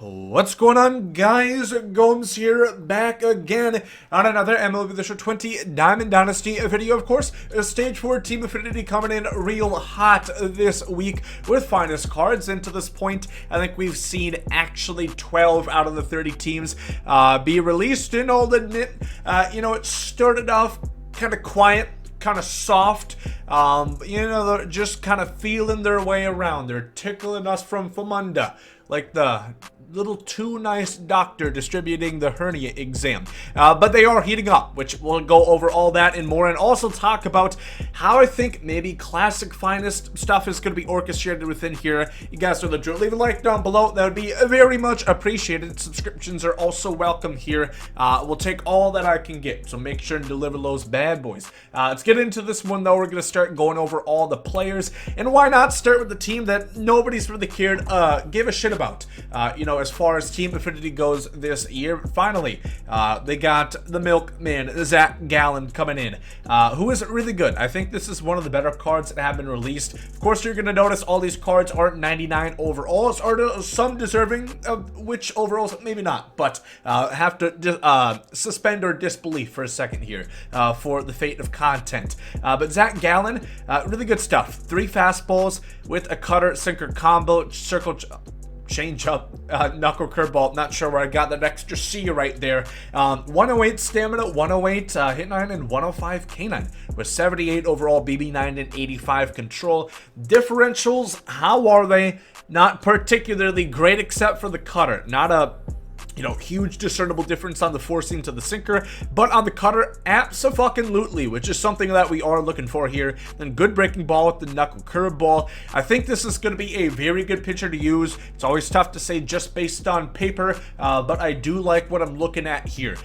What's going on, guys? Gomes here, back again on another MLB The Show 20 Diamond Dynasty video. Of course, Stage 4 Team Affinity coming in real hot this week with finest cards. And to this point, I think we've seen actually 12 out of the 30 teams be released. And I'll admit, it started off kind of quiet, kind of soft. They're just kind of feeling their way around. They're tickling us from under, like the little too nice doctor distributing the hernia exam. But they are heating up, which we'll go over all that and more, and also talk about how I think maybe classic finest stuff is going to be orchestrated within here. You guys know the drill. Leave a like down below. That would be very much appreciated. Subscriptions are also welcome here. We'll take all that I can get, so make sure to deliver those bad boys. Let's get into this one, though. We're going to start going over all the players, and why not start with the team that nobody's really cared, give a shit about. As far as Team Affinity goes this year, finally, they got the milkman, Zach Gallen, coming in, who is really good. I think this is one of the better cards that have been released. Of course, you're going to notice all these cards aren't 99 overalls. Are some deserving of which overalls? Maybe not, but have to suspend our disbelief for a second here for the fate of content. But Zach Gallen, really good stuff. 3 fastballs with a cutter, sinker combo, circle change up, knuckle curveball. Not sure where I got that extra C right there. 108 stamina, 108 hit 9, and 105 K9 with 78 overall BB9 and 85 control. Differentials, how are they? Not particularly great, except for the cutter. Not a huge discernible difference on the four seam to the sinker, but on the cutter, abso-fucking-lutely, which is something that we are looking for here. Then good breaking ball with the knuckle curveball. I think this is going to be a very good pitcher to use. It's always tough to say just based on paper, but I do like what I'm looking at here.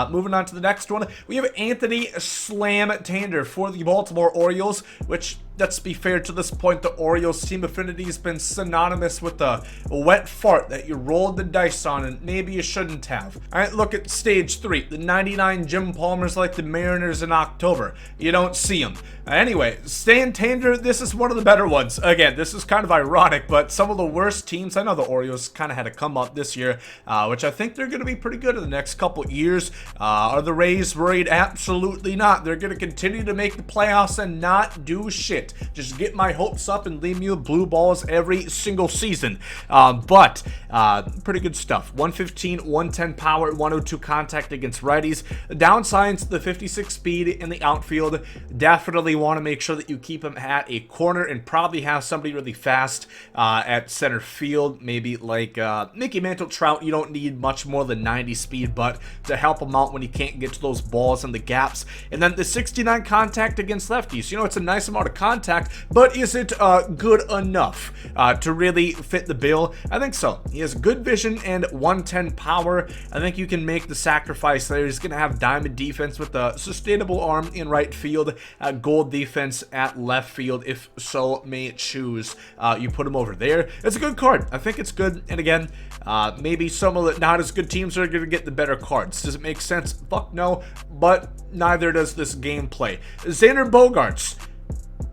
Moving on to the next one, we have Anthony Slam Tander for the Baltimore Orioles, which, let's be fair, to this point, the Orioles Team Affinity has been synonymous with the wet fart that you rolled the dice on and maybe you shouldn't have. All right, look at stage 3. The 99 Jim Palmer's like the Mariners in October. You don't see them. Anyway, Stan Tander, this is one of the better ones. Again, this is kind of ironic, but some of the worst teams, I know the Orioles kind of had to come up this year, which I think they're going to be pretty good in the next couple years. Are the Rays worried? Absolutely not. They're going to continue to make the playoffs and not do shit. Just get my hopes up and leave me with blue balls every single season. But pretty good stuff. 115, 110 power, 102 contact against righties. The downsides, the 56 speed in the outfield. Definitely want to make sure that you keep him at a corner and probably have somebody really fast at center field. Maybe like Mickey Mantle Trout. You don't need much more than 90 speed, but to help him out when he can't get to those balls and the gaps. And then the 69 contact against lefties. It's a nice amount of contact, but is it good enough to really fit the bill? I think so. He has good vision and 110 power. I think you can make the sacrifice there. He's going to have diamond defense with a sustainable arm in right field, gold defense at left field, if so may choose. You put him over there. It's a good card. I think it's good. And again, maybe some of the not as good teams are going to get the better cards. Does it make sense? Fuck no, but neither does this gameplay. Xander Bogarts.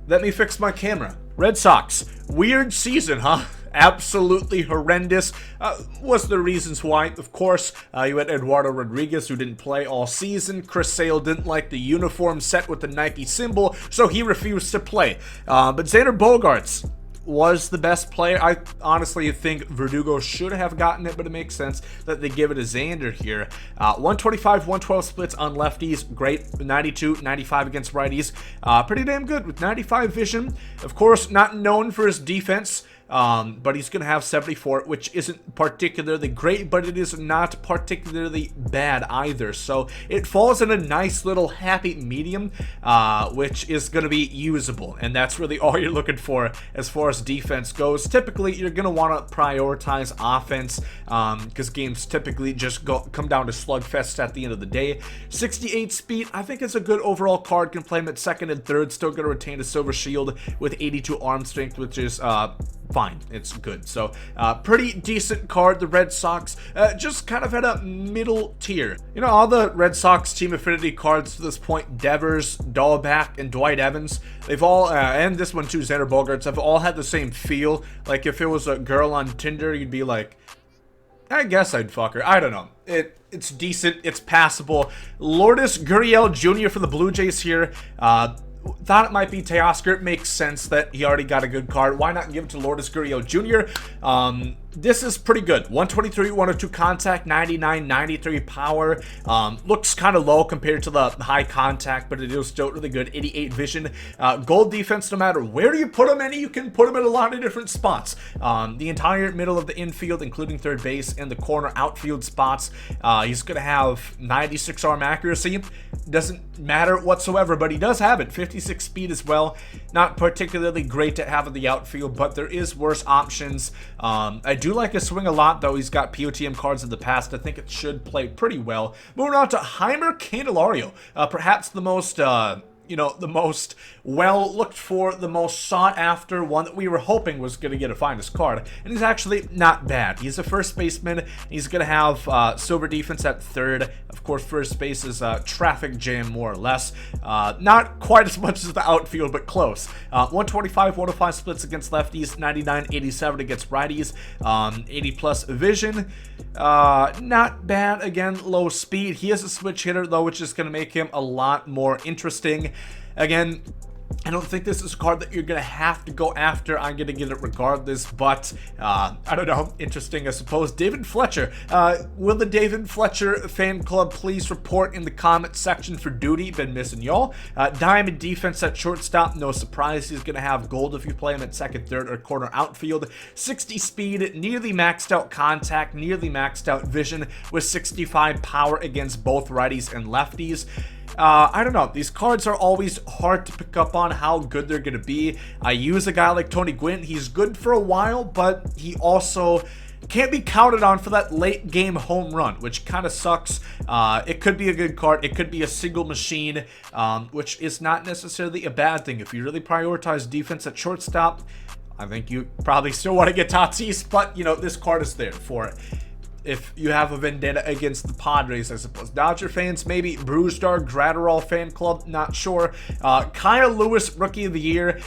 Let me fix my camera. Red Sox. Weird season, huh? Absolutely horrendous. What's the reasons why? Of course, you had Eduardo Rodriguez, who didn't play all season. Chris Sale didn't like the uniform set with the Nike symbol, so he refused to play. But Xander Bogarts was the best player. I honestly think Verdugo should have gotten it, but it makes sense that they give it to Xander here. 125, 112 splits on lefties. Great. 92, 95 against righties. Pretty damn good with 95 vision. Of course, not known for his defense. But he's going to have 74, which isn't particularly great, but it is not particularly bad either. So it falls in a nice little happy medium, which is going to be usable. And that's really all you're looking for as far as defense goes. Typically, you're going to want to prioritize offense because games typically just come down to slugfest at the end of the day. 68 speed, I think it's a good overall card. Can play him at second and third. Still going to retain a silver shield with 82 arm strength, which is fine. It's good. So pretty decent card. The Red Sox just kind of at a middle tier. All the Red Sox Team Affinity cards to this point, Devers, Dahlback, and Dwight Evans, they've all, and this one too, Xander Bogarts, have all had the same feel. Like if it was a girl on Tinder, you'd be like, I guess I'd fuck her. I don't know. It's decent. It's passable. Lourdes Aguilar Jr. for the Blue Jays here. Thought it might be Teoscar. It makes sense that he already got a good card. Why not give it to Lourdes Aguilar Jr.? This is pretty good. 123, 102 contact, 99, 93 power. Looks kind of low compared to the high contact, but it is still really good. 88 vision. Gold defense, no matter where you put him in, you can put him in a lot of different spots. The entire middle of the infield, including third base and the corner outfield spots. He's going to have 96 arm accuracy. Doesn't matter whatsoever, but he does have it. 56 speed as well. Not particularly great to have in the outfield, but there is worse options. I do like his swing a lot, though. He's got POTM cards in the past. I think it should play pretty well. Moving on to Jeimer Candelario, perhaps the most the most well looked for, the most sought after one that we were hoping was going to get a finest card, and he's actually not bad. He's a first baseman. He's going to have silver defense at third. Of course, first base is a traffic jam, more or less. Not quite as much as the outfield, but close. 125, 105 splits against lefties, 99, 87 against righties, 80 plus vision. Not bad. Again, low speed. He is a switch hitter, though, which is going to make him a lot more interesting. Again, I don't think this is a card that you're going to have to go after. I'm going to get it regardless, but I don't know. Interesting, I suppose. David Fletcher. Will the David Fletcher fan club please report in the comment section for duty? Been missing y'all. Diamond defense at shortstop. No surprise. He's going to have gold if you play him at second, third, or corner outfield. 60 speed, nearly maxed out contact, nearly maxed out vision with 65 power against both righties and lefties. I don't know. These cards are always hard to pick up on how good they're going to be. I use a guy like Tony Gwynn. He's good for a while, but he also can't be counted on for that late game home run, which kind of sucks. It could be a good card. It could be a single machine, which is not necessarily a bad thing. If you really prioritize defense at shortstop, I think you probably still want to get Tatis, but, you know, this card is there for it. If you have a vendetta against the Padres, I suppose. Dodger fans, maybe. Brewstar, Gratterall fan club, not sure. Kyle Lewis, Rookie of the Year.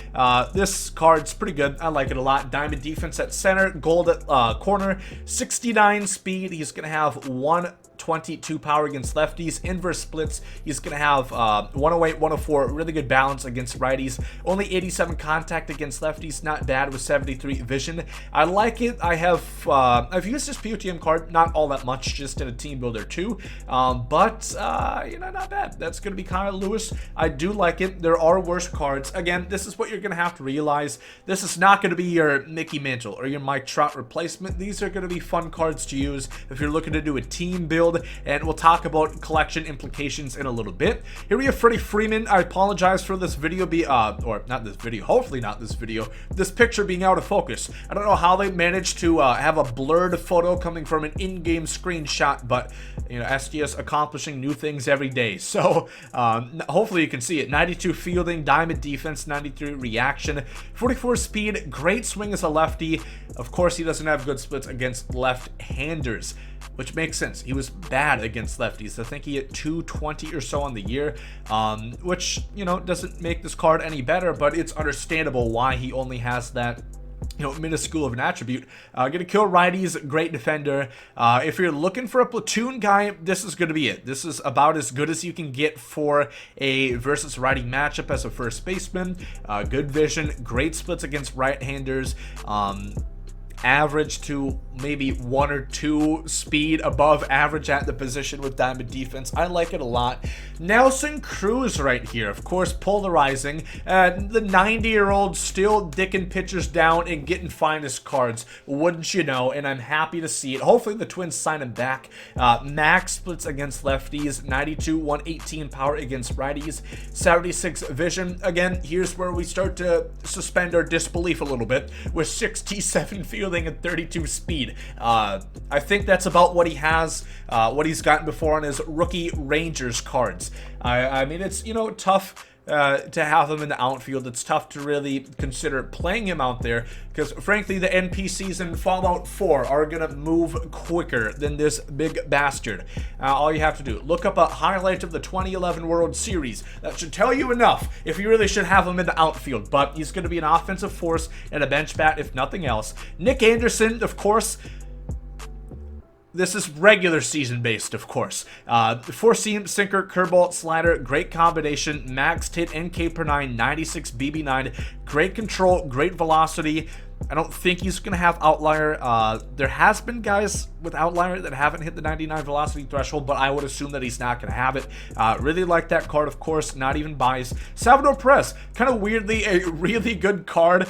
This card's pretty good. I like it a lot. Diamond defense at center, gold at corner, 69 speed. He's going to have 122 power against lefties. Inverse splits, he's going to have 108, 104, really good balance against righties. Only 87 contact against lefties, not bad, with 73 vision. I like it. I've used this POTM card not all that much, just in a team builder too, but you know, not bad. That's going to be Kyle Lewis. I do like it. There are worse cards. Again, this is what you're going to have to realize. This is not going to be your Mickey Mantle or your Mike Trout replacement. These are going to be fun cards to use if you're looking to do a team build, and we'll talk about collection implications in a little bit. Here we have Freddy Freeman. I apologize for this video or not this video, hopefully not this video, this picture being out of focus. I don't know how they managed to have a blurred photo coming from an in-game screenshot, but you know, STS accomplishing new things every day. So hopefully you can see it. 92 fielding, diamond defense, 93 reaction, 44 speed, great swing as a lefty. Of course, he doesn't have good splits against left-handers, which makes sense. He was bad against lefties. I think he hit 220 or so on the year, which, you know, doesn't make this card any better, but it's understandable why he only has that, you know, minuscule of an attribute. Gonna kill righties, great defender. If you're looking for a platoon guy, this is gonna be it. This is about as good as you can get for a versus righty matchup as a first baseman. Good vision, great splits against right-handers. Average to maybe 1 or 2 speed above average at the position with diamond defense. I like it a lot. Nelson Cruz right here, of course, polarizing. The 90-year-old still dicking pitchers down and getting finest cards, wouldn't you know? And I'm happy to see it. Hopefully the Twins sign him back. Max splits against lefties, 92, 118 power against righties, 76 vision. Again, here's where we start to suspend our disbelief a little bit, with 67 fielding and 32 speed. I think that's about what he has, what he's gotten before on his rookie Rangers cards. I mean, it's, you know, tough to have him in the outfield. It's tough to really consider playing him out there because, frankly, the NPCs in Fallout 4 are gonna move quicker than this big bastard. All you have to do, look up a highlight of the 2011 World Series. That should tell you enough if you really should have him in the outfield, but he's gonna be an offensive force and a bench bat if nothing else. Nick Anderson, of course, This is regular season based, of course. Four-seam, sinker, curveball, slider, great combination, maxed hit NK per 9, 96 BB9, great control, great velocity. I don't think he's going to have outlier. There has been guys with outlier that haven't hit the 99 velocity threshold, but I would assume that he's not going to have it. Really like that card, of course, not even biased. Savannah Press, kind of weirdly a really good card,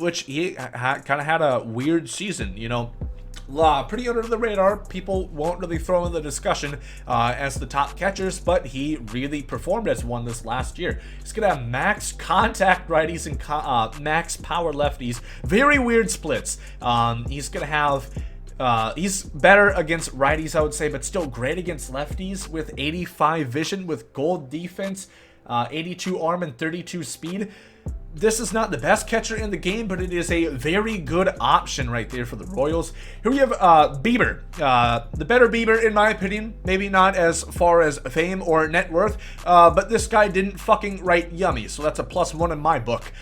which he kind of had a weird season, you know. Pretty under the radar. People won't really throw in the discussion as the top catchers, but he really performed as one this last year. He's going to have max contact righties and max power lefties. Very weird splits. He's going to have... he's better against righties, I would say, but still great against lefties with 85 vision, with gold defense, 82 arm, and 32 speed. This is not the best catcher in the game, but it is a very good option right there for the Royals. Here we have Bieber, the better Bieber in my opinion. Maybe not as far as fame or net worth, but this guy didn't fucking write yummy, so that's a +1 in my book.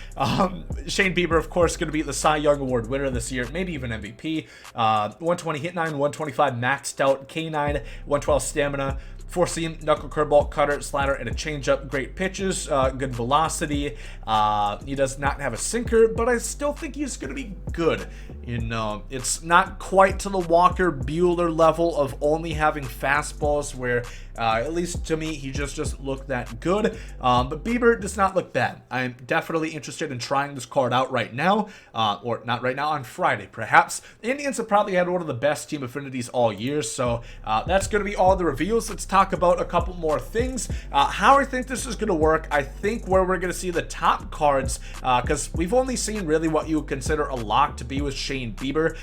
Shane Bieber, of course, going to be the Cy Young Award winner this year, maybe even MVP. 120 hit 9, 125 maxed out, K9, 112 stamina. Four-seam, knuckle, curveball, cutter, slider, and a changeup. Great pitches, good velocity. He does not have a sinker, but I still think he's going to be good. You know, it's not quite to the Walker Buehler level of only having fastballs where, at least to me, he just doesn't look that good. But Bieber does not look bad. I'm definitely interested in trying this card out right now, or not right now, on Friday, perhaps. The Indians have probably had one of the best team affinities all year, so that's going to be all the reveals. Let's talk about a couple more things. How I think this is going to work, I think where we're going to see the top cards, because we've only seen really what you would consider a lock to be with Shane Bieber.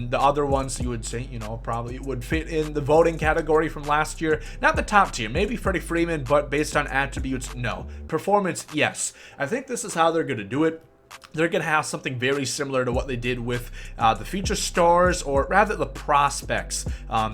The other ones you would say, you know, probably would fit in the voting category from last year. Not the top tier, maybe Freddy Freeman, but based on attributes, no. Performance, yes. I think this is how they're going to do it. They're going to have something very similar to what they did with the future stars, or rather the prospects,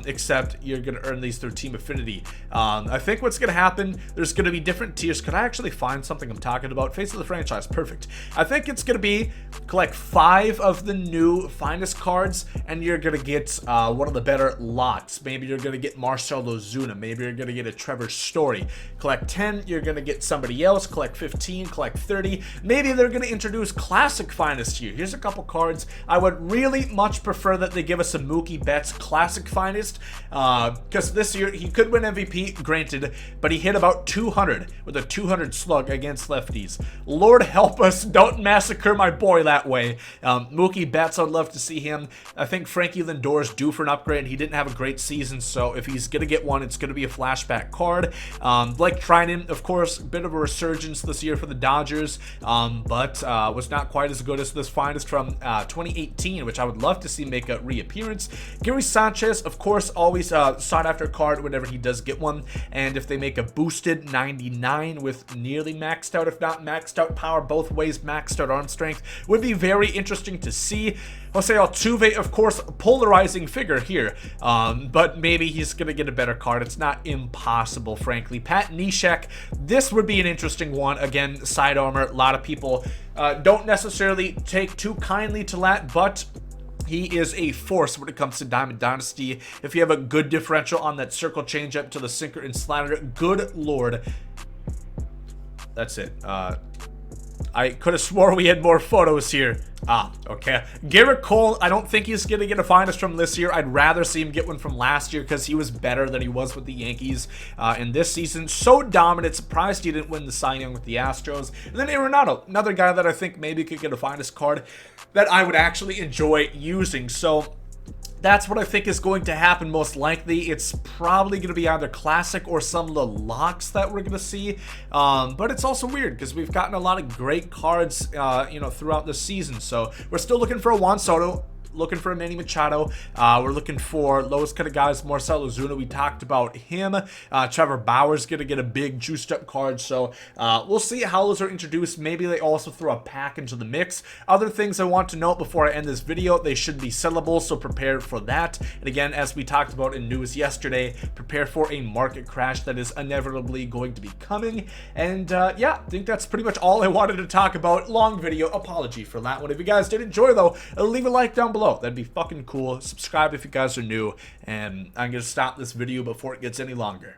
except you're going to earn these through team affinity. I think what's going to happen, there's going to be different tiers. Could I actually find something I'm talking about? Face of the franchise, perfect. I think it's going to be collect 5 of the new finest cards, and you're going to get one of the better lots. Maybe you're going to get Marcell Ozuna. Maybe you're going to get a Trevor Story. Collect 10, you're going to get somebody else. Collect 15, collect 30. Maybe they're going to introduce classic finest here. Here's a couple cards. I would really much prefer that they give us a Mookie Betts classic finest, because this year he could win MVP, granted, but he hit about 200 with a 200 slug against lefties. Lord help us, don't massacre my boy that way. Mookie Betts, I'd love to see him. I think Frankie Lindor's due for an upgrade. He didn't have a great season, so if he's gonna get one, it's gonna be a flashback card. Blake Trinan, of course, a bit of a resurgence this year for the Dodgers, but was not quite as good as this finest from 2018, which I would love to see make a reappearance. Gary Sanchez, of course, always sought after card whenever he does get one, and if they make a boosted 99 with nearly maxed out, if not maxed out power both ways, maxed out arm strength, would be very interesting to see. Jose Altuve, of course, polarizing figure here, but maybe he's going to get a better card. It's not impossible, frankly. Pat Neshek, this would be an interesting one. Again, side armor, a lot of people don't necessarily take too kindly to that, but he is a force when it comes to Diamond Dynasty. If you have a good differential on that circle changeup to the sinker and slider, good lord. That's it. I could have swore we had more photos here. Okay. Garrett Cole, I don't think he's going to get a finest from this year. I'd rather see him get one from last year because he was better than he was with the Yankees in this season. So dominant. Surprised he didn't win the Cy Young with the Astros. And then Arenado, another guy that I think maybe could get a finest card that I would actually enjoy using. So that's what I think is going to happen most likely. It's probably going to be either classic or some of the locks that we're going to see. But it's also weird because we've gotten a lot of great cards, you know, throughout the season. So we're still looking for a Juan Soto, looking for a Manny Machado. We're looking for lowest kind of guys, Marcell Ozuna. We talked about him. Trevor Bauer's going to get a big juiced up card. So we'll see how those are introduced. Maybe they also throw a pack into the mix. Other things I want to note before I end this video, they should be sellable, so prepare for that. And again, as we talked about in news yesterday, prepare for a market crash that is inevitably going to be coming. And yeah, I think that's pretty much all I wanted to talk about. Long video, apology for that one. If you guys did enjoy though, leave a like down below. below. That'd be fucking cool. Subscribe if you guys are new, and I'm gonna stop this video before it gets any longer.